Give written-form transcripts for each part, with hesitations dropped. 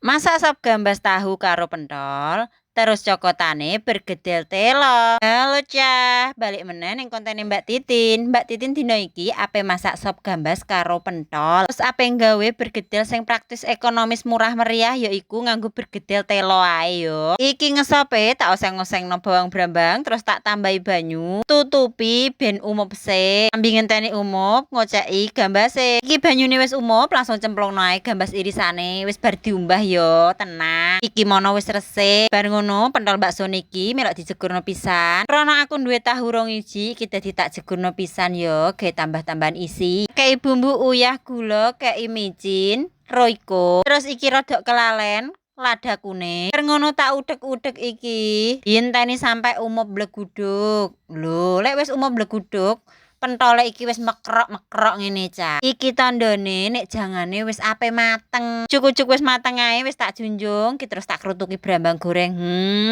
Masak sop gambas tahu karo pentol, terus cokotane bergedel telo. Halo Cah, balik meneh ning kontene Mbak Titin. Mbak Titin dina iki ape masak sop gambas karo pentol. Terus ape nggawe bergedel sing praktis ekonomis murah meriah yaiku nganggo bergedel telo ae yo. Iki ngesope tak oseng-osengno bawang brambang terus tak tambahi banyu, tutupi ben umup sik. Ambi ngenteni umup, ngoceki gambase. Iki banyune wis umup, langsung cemplungno ae gambas irisane. Wis bar diumbah yo, tenang. Iki mono wis resik. Bar ngono, pentol bakso niki melok dijegurno pisan. Krana aku duwe tahu 2 iji, iki dadi tak jegurno pisan yo, gawe tambah-tambahan isi. Kei bumbu uyah, gula, kei micin, royco. Terus iki rodok kelalen, lada kuning. Bar ngono tak udek-udek iki. Dienteni sampai umup bleguduk. Lho, lek wis umup bleguduk, pentole iki wis mekrok-mekrok ngene Cah. Iki tandane nek jangane wis ape mateng. Cukup wis mateng ae wis tak junjung, ki terus tak krutuki brambang goreng.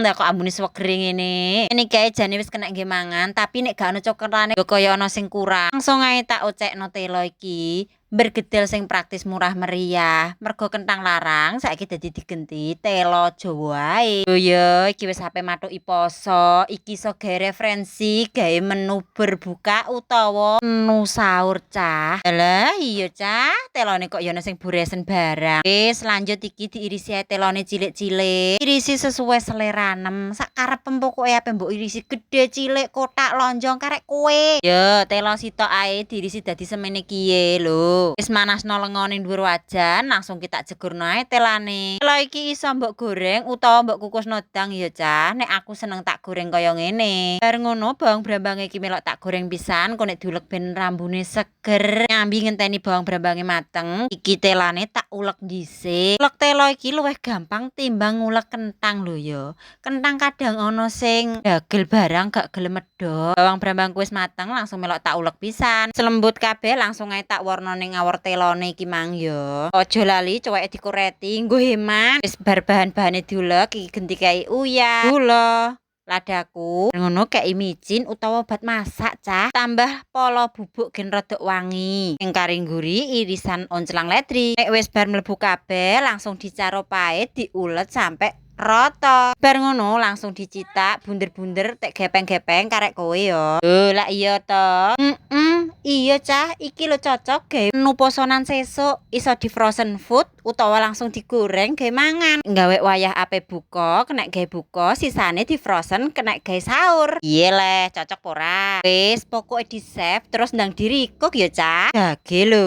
Lah kok ambune swegere ngene. Ini kae jane wis kena nggih mangan, tapi nek gak ono coklatane yo kaya ana sing kurang. Langsung ae tak ocekno telo iki. Bergedel sing praktis murah meriah. Mergo kentang larang saiki dadi digenti telo Jawa ae. Yo yo iki wis ape mathuki poso. Iki iso gawe referensi gawe menu berbuka utawa menu sahur Cah. Lah iya Cah, telone kok yo ana sing buresen barang. Wis lanjut iki diirisi ae telone cilik-cilik. Irisi sesuai seleranem. Sak karepem pokoke ape mbok irisi gede cilik kotak lonjong karek kowe. Yo telo sitok ae diirisi dadi semene kiye lho. Wis manasno lengone dhuwur wajan, langsung kita jegurno ae telane. Telo iki iso mbok goreng utawa mbok kukusno dang ya Cah. Nek aku seneng tak goreng kaya ngene. Bar ngono bawang brambange iki melok tak goreng pisan, kok nek diulek ben rambune seger. Nyambi ngenteni bawang brambange mateng, iki telane tak ulek dhisik. Ulek telo iki luwih gampang timbang ngulek kentang lho ya. Kentang kadang ana sing dagel barang gak gelem medhot. Bawang brambangku wis mateng, langsung melok tak ulek pisan. Selembut kabeh langsung ae tak warna ning ngawur telone iki mang yo. Aja lali cuweke dikureti, nggo hemat. Wis bar bahan-bahane diulek iki genti kae uyah, gula, ladaku. Ngono kei micin utawa obat masak Cah. Tambah polo bubuk gen rodok wangi. Ing karingguri irisan oncelang ledri. Nek wis bar mlebu kabeh langsung dicarup ae diulet sampai rata. Bar ngono langsung dicitak bunder-bunder tek gepeng-gepeng karek kowe yo. Lah iya to. Iya Cah, iki lho cocok gawe menu posonan sesuk. Iso di frozen food utawa langsung digoreng gawe mangan. Nggawe wayah ape buka, kena gawe buka, sisane di frozen kena gawe sahur. Iya leh, cocok ora? Wis pokoke di save terus ndang dirikuk ya Cah. Gage lho.